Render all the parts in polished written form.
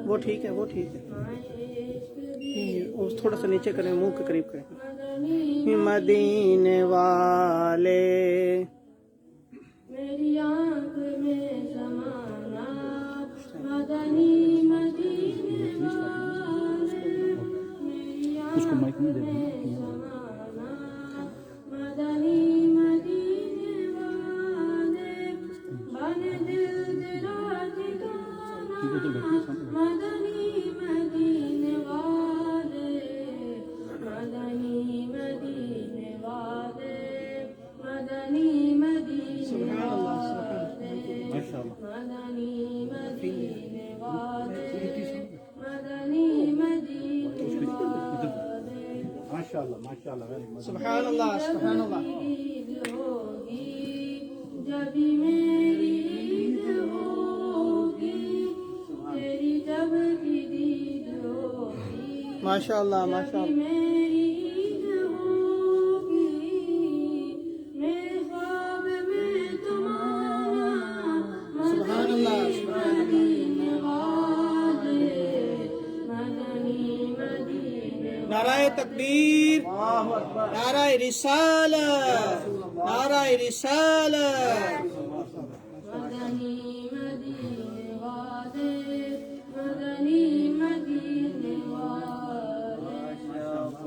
وہ ٹھیک ہے، وہ ٹھیک ہے، تھوڑا سا نیچے کریں، منہ کے قریب کریں. مدینے والے میری آنکھ میں سمانا، مدنی مدینے والے میری آنکھ میں سمانا، مدنی مدینے والے بن دل تیرا ٹھکانا، مدنی مدینے والے مدنی مدینے والے مدنی مدینے والے مدنی مدینے والے مدنی مدینے والے. ماشاءاللہ ماشاءاللہ. سبحان اللہ سبحان اللہ. ہوگی جب میری عید ہوگی، تیری جب عید ہوگی، ماشاء اللہ ماشاء اللہ. میری عید ہوگی، میرے خواب میں تمہارا سبحان اللہ سبحان اللہ. نعرہ تکبیر، نعرہ رسالت، نعرہ رسالت. مدنی مدینے والے مدنی مدینے والے،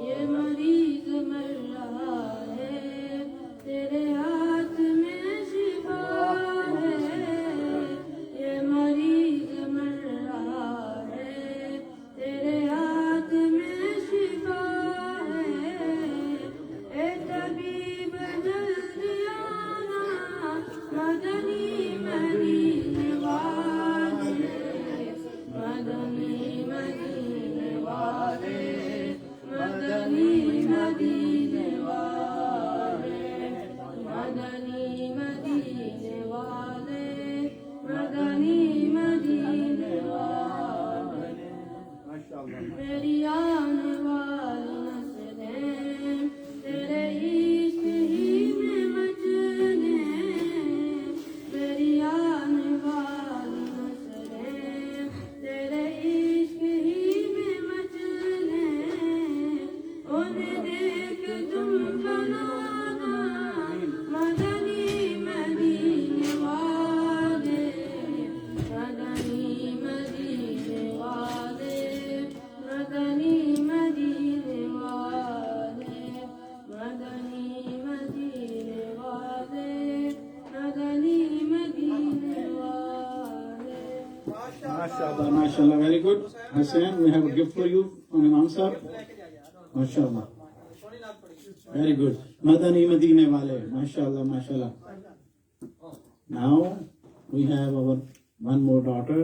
یہ مریض مر رہا ہے، تیرے ہاتھ میں شفا ہے، یہ مریض مر رہا ہے، تیرے ہاتھ میں شفا ہے، اے طبیب جلدی آنا، مدنی مدینے والے مدنی مدینے والے مدنی مدینے والے مدنی مدینے والے مدنی مدینے والے. میری آنے والی نسلیں تیرے عشق ہی میں مچنے، میری آنے والی نسلیں تیرے عشق ہی میں مچنے، انہیں دیکھ تم بنانا، مدنی مدینے والے مدنی مدینے والے مدنی مدینے والے مدنی مدینے والے مدنی مدینے والے. MashaAllah, MashaAllah, very good. Hassan, we have a gift for you on an answer. MashaAllah. Very good. Madani Madine Wale. MashaAllah, MashaAllah. Now we have our one more daughter,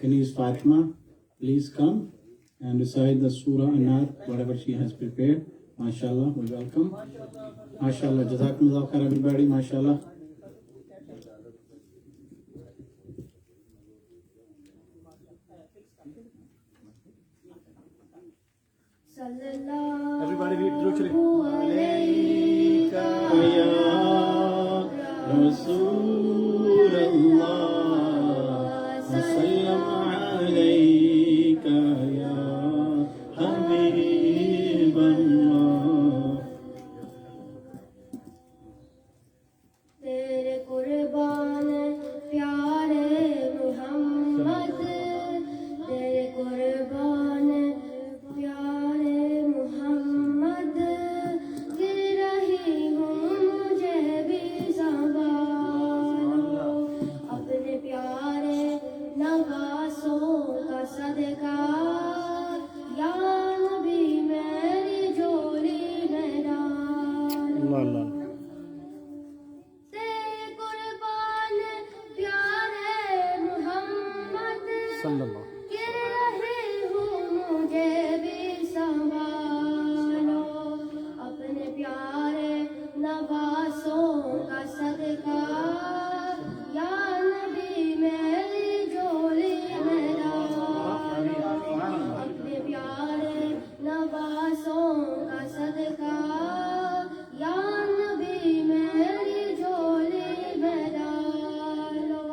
Kaniz Fatima. Please come and recite the Surah An-Nar, whatever she has prepared. MashaAllah, we welcome. MashaAllah, Jazakumullah khair everybody. MashaAllah. Everybody read Durud Sharif. Alayka ya Rasulullah, sallam alayka ya Habiballah. تیرے قربان پیارے محمد، تیرے قربان پیارے محمد، گر رہی ہوں مجھے بھی سنبھالو، اپنے پیارے نواسوں کا صدقہ، یا نبی میری جولی میں ڈالو. اللہ اللہ. تیرے قربان پیارے محمد، صلی اللہ. گر رہی ہوں مجھے بھی سنبھالو، اپنے پیارے نواسوں کا صدقہ، یا نبی میری جولی میں ڈالو، اپنے پیارے نواسوں کا صدقہ، یا نبی میری جولی میں ڈالو.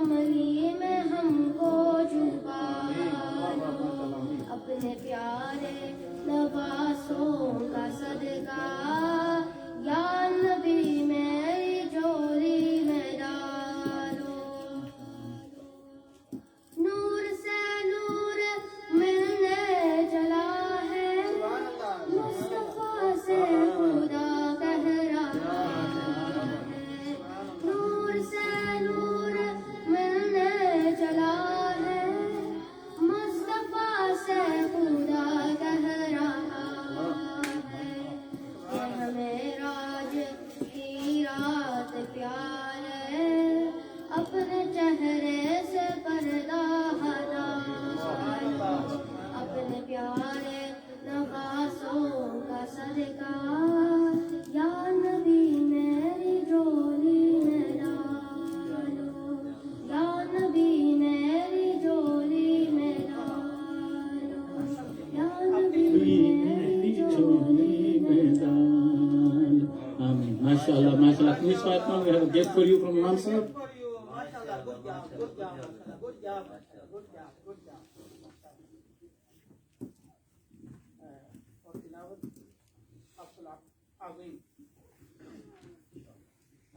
کملی میں ہم کو چھپا لو اپنے پیارے نواسوں کا صدقہ یا نبی میری جولی میں ڈالو نور سے نور ملنے چلا ہے مصطفیٰ سے خدا کہہ رہا ہے نور سے نور ملنے چلا ہے مصطفیٰ سے خدا کہہ رہا ہے یہ معراج کی رات پیارے اپنے چہرے سے پردہ ہٹا لو اپنے پیارے نواسوں کا صدقہ یا نبی میری جولی میں ڈالو یا نبی میری جولی میں ڈالو یا نبی میری جولی میں Amen. MashaAllah, MashaAllah. Miss Fatma, we have a gift for you from Imam Sahib. MashaAllah, good job, good job, good job, good job, good job.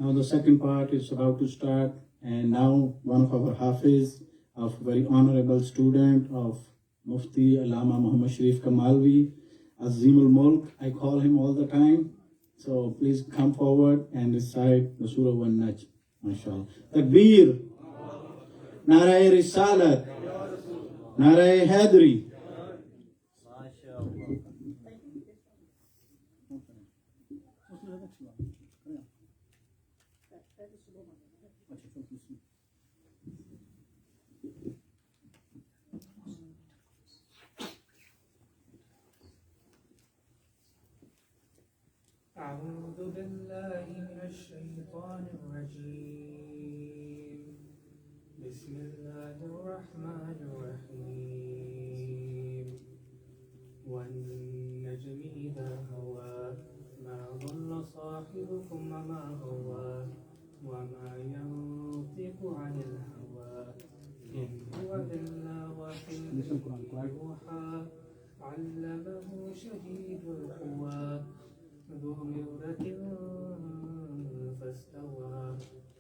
Now the second part is about to start, and now one of our Hafiz, of very honorable student of Mufti Allama Muhammad Sharif Kamalvi, Azimul Mulk. I call him all the time. So please come forward and recite the Surah Wan Najm. MashaAllah. Takbir. Narae Risalat. Narae Hadri. أعوذ بالله من الشيطان الرجيم بسم الله الرحمن الرحيم والنجم إذا هوى ما ضل صاحبكم وما غوى وما ينطق عن الهوى إن هو إلا وحي يوحى علمه شديد القوى ذو مرة فاستوى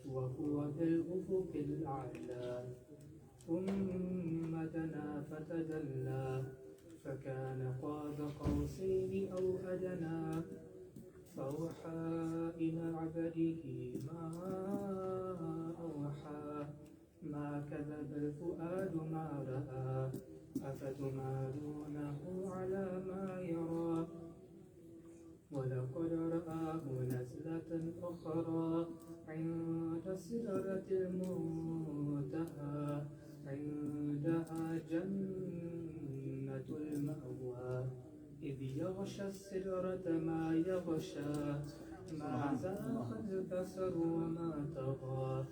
وهو بالأفق الأعلى ثم دنا فتدلى فكان قاب قوسين أو أدنى فأوحى إلى عبده ما أوحى ما كذب الفؤاد ما رأى أفتمارونه على ما يرى ولقد رآه نزلة أخرى عند سدرة المنتهى عندها جنة المأوى إذ يغشى السدرة ما يغشى ما زاغ البصر وما طغى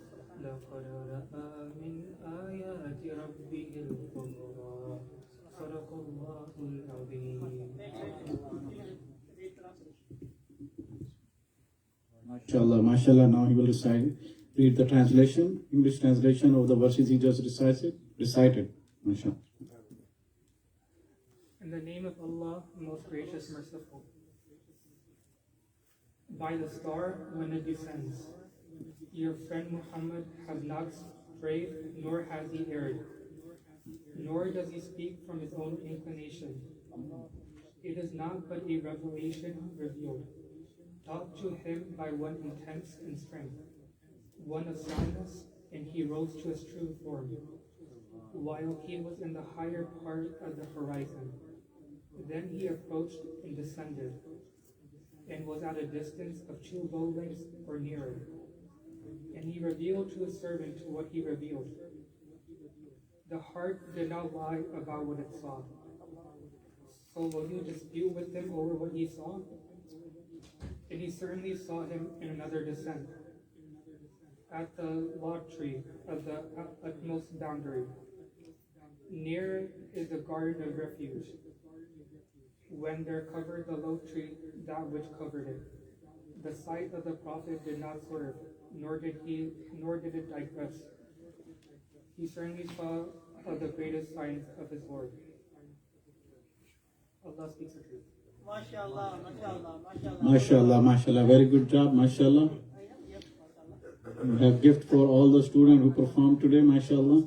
لقد رأى من آيات ربه الكبرى صدق الله العظيم. MashaAllah, MashaAllah. Now he will read the translation, English translation of the verses he just recited. MashaAllah. In the name of Allah, most gracious, merciful. By the star when it descends, your friend Muhammad has not strayed, nor has he erred, nor does he speak from his own inclination. It is not but a revelation revealed, taught to him by one intense in strength, one of soundness, and he rose to his true form, while he was in the higher part of the horizon. Then he approached and descended, and was at a distance of 2 bow lengths or nearer. And he revealed to his servant what he revealed. The heart did not lie about what it saw. So will you dispute with him over what he saw? And he certainly saw him in another descent, at the log tree of the utmost boundary. Near is the garden of refuge. When there covered the low tree that which covered it, the sight of the Prophet did not swerve, nor did it digress. he certainly saw the greatest signs of his Lord. Allah speaks the truth. MashaAllah, MashaAllah, MashaAllah. MashaAllah, MashaAllah. Very good job, MashaAllah. We have gift for all the students who performed today, MashaAllah.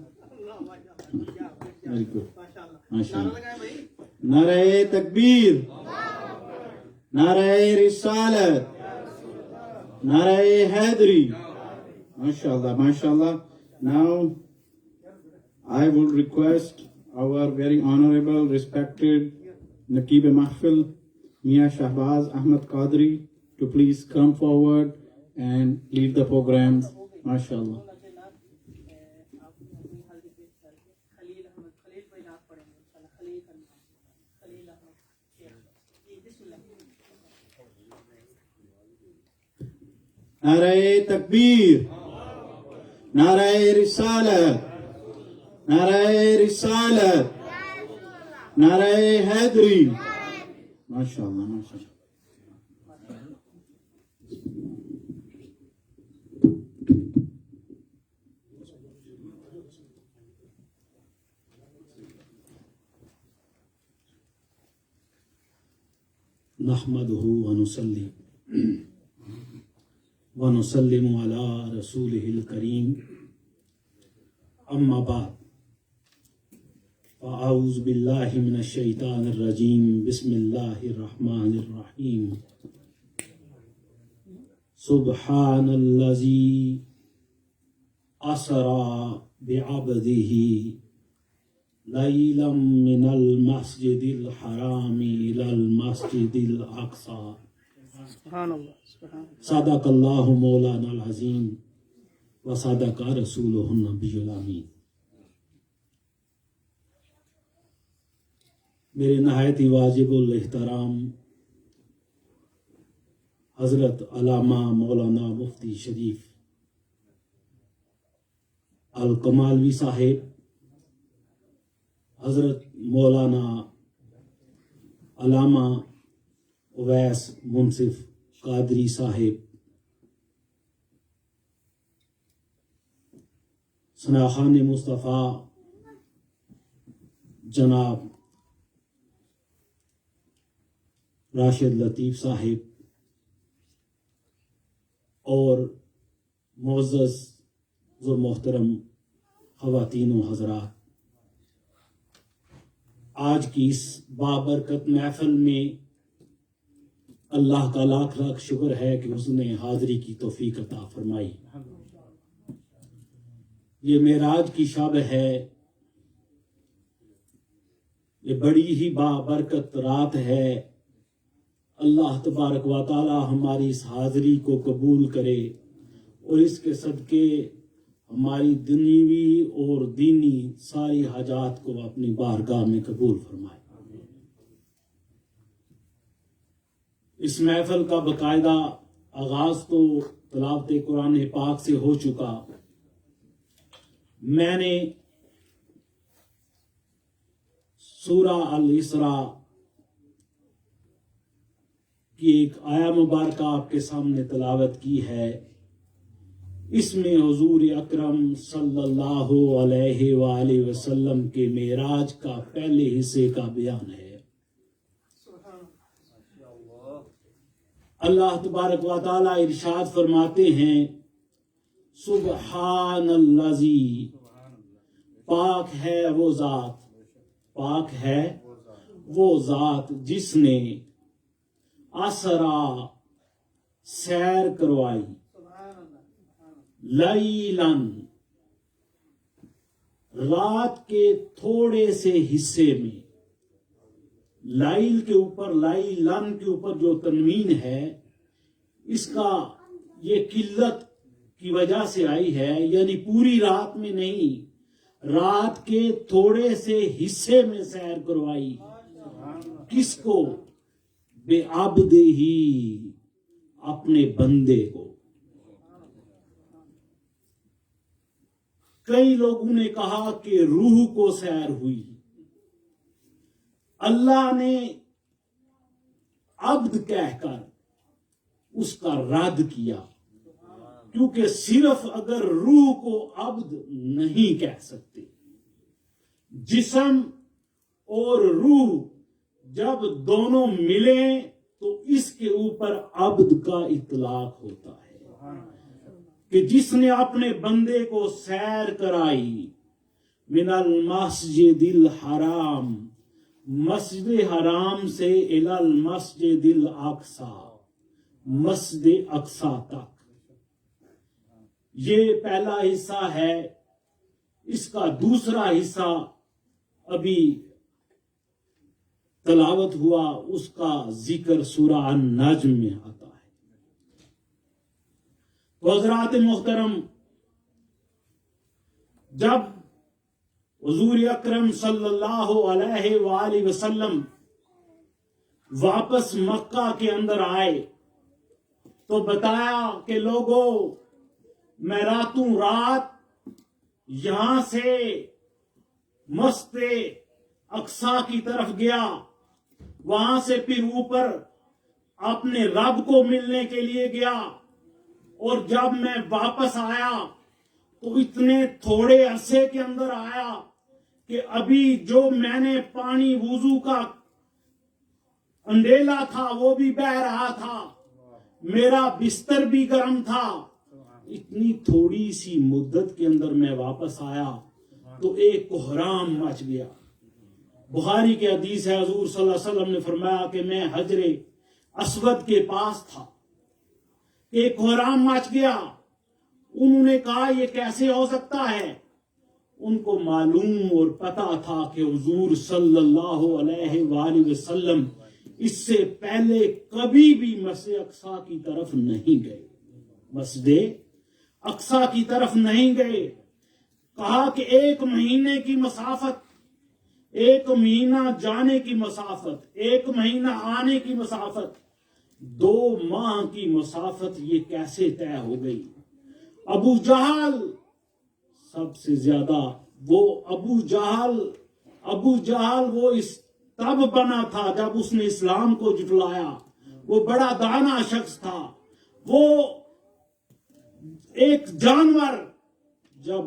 Very good. MashaAllah. Nare Takbir. Nare Risalat. Nare Haidari. MashaAllah, MashaAllah. Now, I would request our very honorable, respected Naqib Mahfil, Mia Shahbaz Ahmad Qadri, to please come forward and lead the program. MashaAllah. Nare Takbir. Nare Risalat. Nare Risalat. Nare Haidari. MashaAllah, MashaAllah. نحمده ونصلي ونسلم على رسوله الكريم أما بعد فأعوذ بالله من الشيطان الرجيم بسم الله الرحمن الرحيم سبحان الذي أسرى بعبده ليلا من المسجد الحرام إلى المسجد الأقصى صدق الله مولانا العظيم وصدق رسوله النبي الأمين. میرے نہایت ہی واجب الاحترام حضرت علامہ مولانا مفتی شریف الکمالوی صاحب، حضرت مولانا علامہ اویس منصف قادری صاحب، ثناخان مصطفیٰ جناب راشد لطیف صاحب، اور معزز و محترم خواتین و حضرات، آج کی اس بابرکت محفل میں اللہ کا لاکھ لاکھ شکر ہے کہ اس نے حاضری کی توفیق عطا فرمائی. یہ معراج کی شب ہے، یہ بڑی ہی بابرکت رات ہے. اللہ تبارک و تعالی ہماری اس حاضری کو قبول کرے اور اس کے صدقے ہماری دنیوی اور دینی ساری حاجات کو اپنی بارگاہ میں قبول فرمائے. اس محفل کا باقاعدہ آغاز تو تلاوت قرآن پاک سے ہو چکا. میں نے سورہ الاسراء کی ایک آیا مبارکہ آپ کے سامنے تلاوت کی ہے. اس میں حضور اکرم صلی اللہ علیہ وآلہ وسلم کے معراج کا پہلے حصے کا بیان ہے. اللہ تبارک و تعالی ارشاد فرماتے ہیں، سبحان الذی، پاک ہے وہ ذات، پاک ہے وہ ذات جس نے اسرا، سیر کروائی، لیلاً، رات کے تھوڑے سے حصے میں. لائل کے اوپر، لائلن کے اوپر جو تنوین ہے، اس کا یہ قلت کی وجہ سے آئی ہے، یعنی پوری رات میں نہیں، رات کے تھوڑے سے حصے میں سیر کروائی. کس کو؟ بے عبدہ ہی، اپنے بندے کو. کئی لوگوں نے کہا کہ روح کو سیر ہوئی. اللہ نے عبد کہہ کر اس کا رد کیا کیونکہ صرف اگر روح کو عبد نہیں کہہ سکتے، جسم اور روح جب دونوں ملیں تو اس کے اوپر عبد کا اطلاق ہوتا ہے کہ جس نے اپنے بندے کو سیر کرائی من المسجد الحرام، مسجد حرام سے الی المسجد الاقصی، مسجد اقصی تک. یہ پہلا حصہ ہے. اس کا دوسرا حصہ ابھی تلاوت ہوا، اس کا ذکر سورہ النجم میں آتا ہے. تو حضرات محترم، جب حضور اکرم صلی اللہ علیہ وآلہ وسلم واپس مکہ کے اندر آئے تو بتایا کہ لوگوں، میں راتوں رات یہاں سے مسجد اقصی کی طرف گیا، وہاں سے پھر اوپر اپنے رب کو ملنے کے لیے گیا، اور جب میں واپس آیا تو اتنے تھوڑے عرصے کے اندر آیا کہ ابھی جو میں نے پانی وضو کا انڈیلا تھا وہ بھی بہہ رہا تھا، میرا بستر بھی گرم تھا. اتنی تھوڑی سی مدت کے اندر میں واپس آیا تو ایک کوہرام مچ گیا. بخاری کی حدیث ہے، حضور صلی اللہ علیہ وسلم نے فرمایا کہ میں حجر اسود کے پاس تھا، ایک کوہرام مچ گیا. انہوں نے کہا یہ کیسے ہو سکتا ہے؟ ان کو معلوم اور پتا تھا کہ حضور صلی اللہ علیہ وآلہ وسلم اس سے پہلے کبھی بھی مسجد اقصی کی طرف نہیں گئے، مسجد اقصی کی طرف نہیں گئے. کہا کہ 1 مہینے کی مسافت، 1 مہینہ جانے کی مسافت، 1 مہینہ آنے کی مسافت، 2 ماہ کی مسافت یہ کیسے طے ہو گئی؟ ابو جہل سب سے زیادہ، وہ ابو جہل وہ اس تب بنا تھا جب اس نے اسلام کو جھٹلایا. وہ بڑا دانا شخص تھا. وہ ایک جانور جب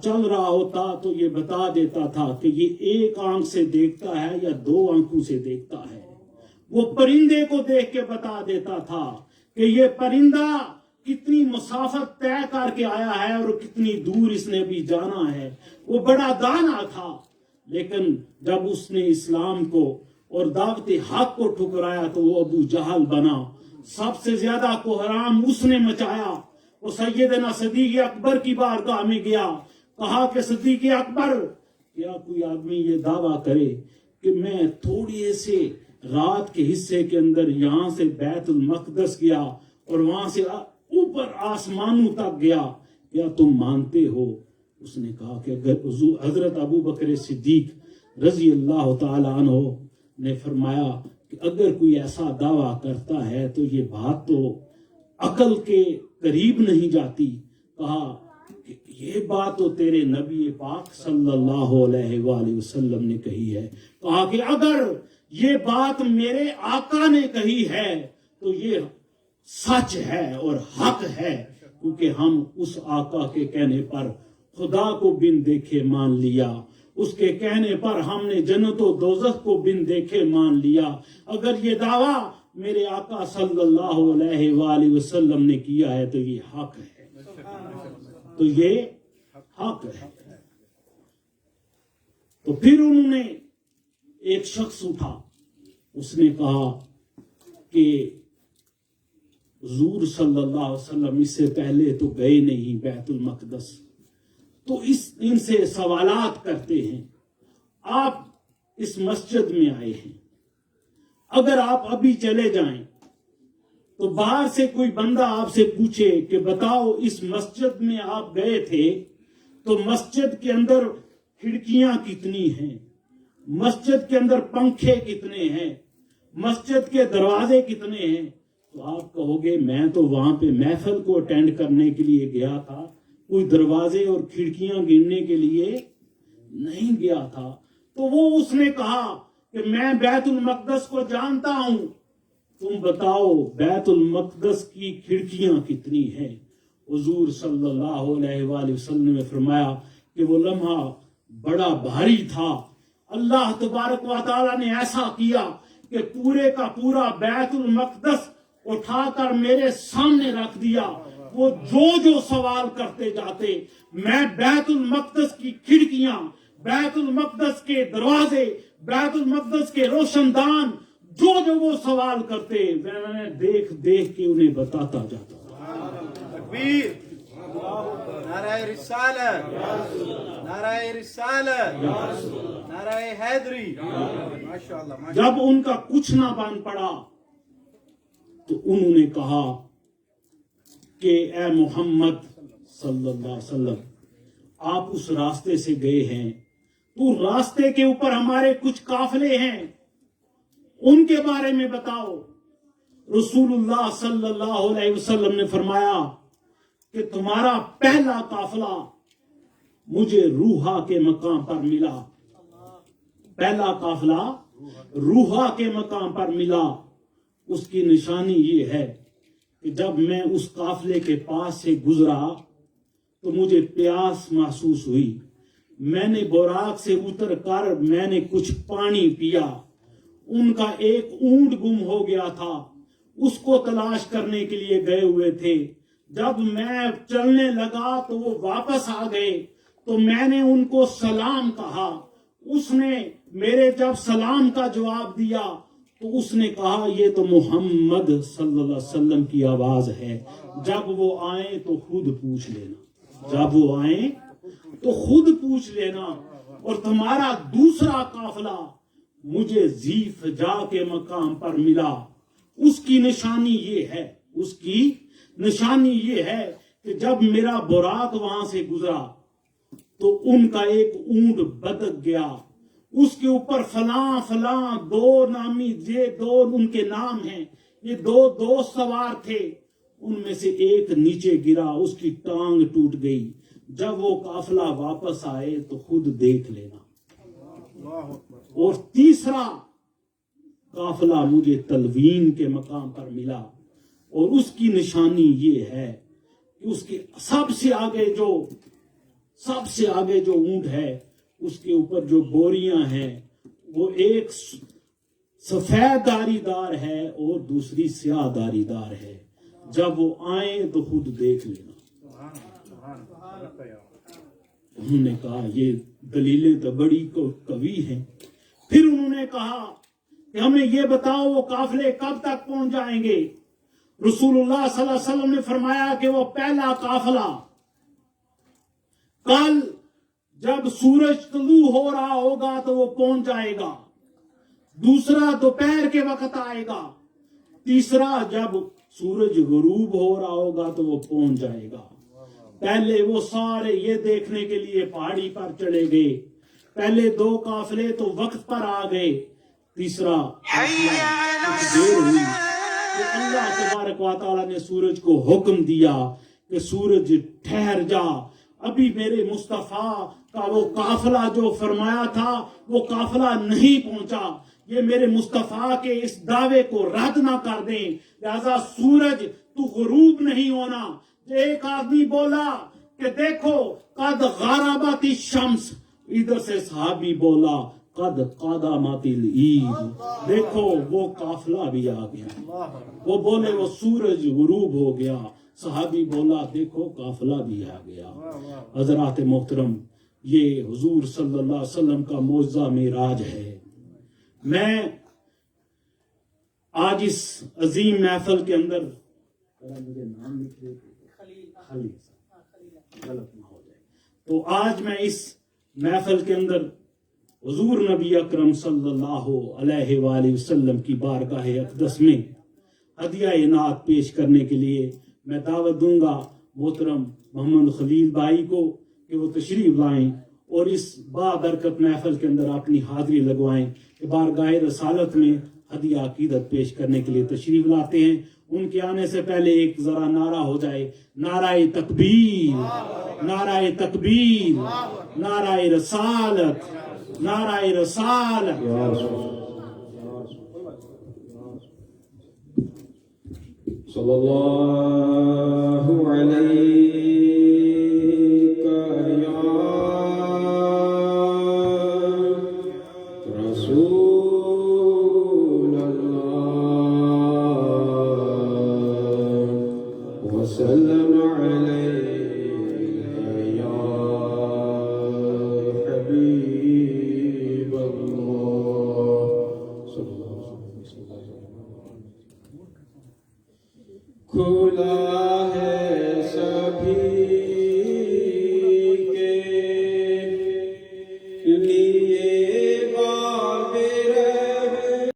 چل رہا ہوتا تو یہ بتا دیتا تھا کہ یہ 1 آنکھ سے دیکھتا ہے یا 2 آنکھوں سے دیکھتا ہے. وہ پرندے کو دیکھ کے بتا دیتا تھا کہ یہ پرندہ کتنی مسافت طے کر کے آیا ہے اور کتنی دور اس نے بھی جانا ہے. وہ بڑا دانا تھا. لیکن جب اس نے اسلام کو اور دعوت حق کو ٹھکرایا تو وہ ابو جہل بنا. سب سے زیادہ کوہرام اس نے مچایا. وہ سیدنا صدیق اکبر کی بارگاہ میں گیا، کہا کہ صدیق اکبر، کیا کوئی آدمی یہ دعویٰ کرے کہ میں تھوڑی سے رات کے حصے کے اندر یہاں سے بیت المقدس گیا اور وہاں سے اوپر آسمانوں تک گیا، کیا تم مانتے ہو؟ اس نے کہا کہ اگر حضرت ابو بکر صدیق رضی اللہ تعالی عنہ نے فرمایا کہ اگر کوئی ایسا دعویٰ کرتا ہے تو یہ بات تو عقل کے قریب نہیں جاتی. کہا کہ یہ بات تو تیرے نبی پاک صلی اللہ علیہ وآلہ وسلم نے کہی ہے. کہا کہ اگر یہ بات میرے آقا نے کہی ہے تو یہ سچ ہے اور حق ہے، کیونکہ ہم اس آقا کے کہنے پر خدا کو بن دیکھے مان لیا، اس کے کہنے پر ہم نے جنت و دوزخ کو بن دیکھے مان لیا. اگر یہ دعویٰ میرے آقا صلی اللہ علیہ وآلہ وسلم نے کیا ہے تو یہ حق ہے، تو یہ حق ہے. تو پھر انہوں نے ایک شخص اٹھا، اس نے کہا کہ حضور صلی اللہ علیہ وسلم اس سے پہلے تو گئے نہیں بیت المقدس، تو ان سے سوالات کرتے ہیں. آپ اس مسجد میں آئے ہیں، اگر آپ ابھی چلے جائیں تو باہر سے کوئی بندہ آپ سے پوچھے کہ بتاؤ اس مسجد میں آپ گئے تھے تو مسجد کے اندر کھڑکیاں کتنی ہیں، مسجد کے اندر پنکھے کتنے ہیں، مسجد کے دروازے کتنے ہیں، تو آپ کہو گے میں تو وہاں پہ محفل کو اٹینڈ کرنے کے لیے گیا تھا، کوئی دروازے اور کھڑکیاں گننے کے لیے نہیں گیا تھا. تو وہ اس نے کہا کہ میں بیت المقدس کو جانتا ہوں، تم بتاؤ بیت المقدس کی کھڑکیاں کتنی ہیں. حضور صلی اللہ علیہ وآلہ وسلم نے فرمایا کہ وہ لمحہ بڑا بھاری تھا. اللہ تبارک و تعالیٰ نے ایسا کیا کہ پورے کا پورا بیت المقدس اٹھا کر میرے سامنے رکھ دیا. وہ جو سوال کرتے جاتے میں بیت المقدس کی کھڑکیاں, بیت المقدس کے دروازے, بیت المقدس کے روشن دان, جو وہ سوال کرتے میں دیکھ دیکھ کے انہیں بتاتا جاتا. تکبیر, نعرہ رسالت, نعرہ رسالت, نعرہ حیدری. ماشاءاللہ. جب ان کا کچھ نہ بن پڑا تو انہوں نے کہا کہ اے محمد صلی اللہ علیہ وسلم, آپ اس راستے سے گئے ہیں تو راستے کے اوپر ہمارے کچھ قافلے ہیں, ان کے بارے میں بتاؤ. رسول اللہ صلی اللہ علیہ وسلم نے فرمایا کہ تمہارا پہلا قافلہ مجھے روحا کے مقام پر ملا. پہلا قافلہ روحا کے مقام پر ملا. اس کی نشانی یہ ہے کہ جب میں اس قافلے کے پاس سے گزرا تو مجھے پیاس محسوس ہوئی. میں نے براق سے اتر کر میں نے کچھ پانی پیا. ان کا ایک اونٹ گم ہو گیا تھا, اس کو تلاش کرنے کے لیے گئے ہوئے تھے. جب میں چلنے لگا تو وہ واپس آ گئے تو میں نے ان کو سلام کہا. اس نے میرے جب سلام کا جواب دیا تو اس نے کہا یہ تو محمد صلی اللہ علیہ وسلم کی آواز ہے. جب وہ آئیں تو خود پوچھ لینا, جب وہ آئیں تو خود پوچھ لینا. اور تمہارا دوسرا قافلہ مجھے ذیفجا کے مقام پر ملا. اس کی نشانی یہ ہے, اس کی نشانی یہ ہے کہ جب میرا براق وہاں سے گزرا تو ان کا ایک اونٹ بدک گیا. اس کے اوپر فلاں فلاں دو نامی, یہ دو ان کے نام ہیں, یہ دو دوست سوار تھے. ان میں سے ایک نیچے گرا, اس کی ٹانگ ٹوٹ گئی. جب وہ قافلہ واپس آئے تو خود دیکھ لینا. اور تیسرا قافلہ مجھے تلوین کے مقام پر ملا, اور اس کی نشانی یہ ہے کہ اس کے سب سے آگے جو اونٹ ہے اس کے اوپر جو بوریاں ہیں وہ ایک سفید داری دار ہے اور دوسری سیاہ داری دار ہے. جب وہ آئیں تو خود دیکھ لینا. انہوں نے کہا یہ دلیلیں تو بڑی قوی ہیں. پھر انہوں نے کہا کہ ہمیں یہ بتاؤ وہ قافلے کب تک پہنچ جائیں گے. رسول اللہ صلی اللہ علیہ وسلم نے فرمایا کہ وہ پہلا قافلہ کل جب سورج طلوع ہو رہا ہوگا تو وہ پہنچ جائے گا. دوسرا دوپہر کے وقت آئے گا. تیسرا جب سورج غروب ہو رہا ہوگا تو وہ پہنچ جائے گا. پہلے وہ سارے یہ دیکھنے کے لیے پہاڑی پر چلے گئے. پہلے دو قافلے تو وقت پر آ گئے. تیسرا دیر ہوئی کہ اللہ تبارک و تعالیٰ نے سورج کو حکم دیا کہ سورج ٹھہر جا, ابھی میرے مصطفیٰ کا وہ قافلہ جو فرمایا تھا وہ قافلہ نہیں پہنچا. یہ میرے مصطفیٰ کے اس دعوے کو رد نہ کر دیں, لہذا سورج تو غروب نہیں ہونا. ایک آدمی بولا کہ دیکھو قد غربت الشمس, ادھر سے صحابی بولا قد قدمت العید, دیکھو وہ قافلہ بھی آ گیا. وہ بولے وہ سورج غروب ہو گیا. صحابی بولا دیکھو قافلہ بھی آ گیا. حضرات محترم, یہ حضور صلی اللہ علیہ وسلم کا معجزہ معراج ہے. میں آج اس عظیم محفل کے اندر مجھے نام لکھ دے خلیل غلط نہ ہو جائے, تو آج میں اس محفل کے اندر حضور نبی اکرم صلی اللہ علیہ وآلہ وسلم کی بارگاہ اقدس میں ہدیہ انعام پیش کرنے کے لیے میں دعوت دوں گا محترم محمد خلیل بھائی کو کہ وہ تشریف لائیں اور اس بابرکت محفل کے اندر اپنی حاضری لگوائیں. کہ بارگاہ رسالت میں ہدیہ عقیدت پیش کرنے کے لیے تشریف لاتے ہیں. ان کے آنے سے پہلے ایک ذرا نعرہ ہو جائے, نعرہ تکبیر, نعرہ تکبیر, نعرہ رسالت, نعرہ رسالت. صلی اللہ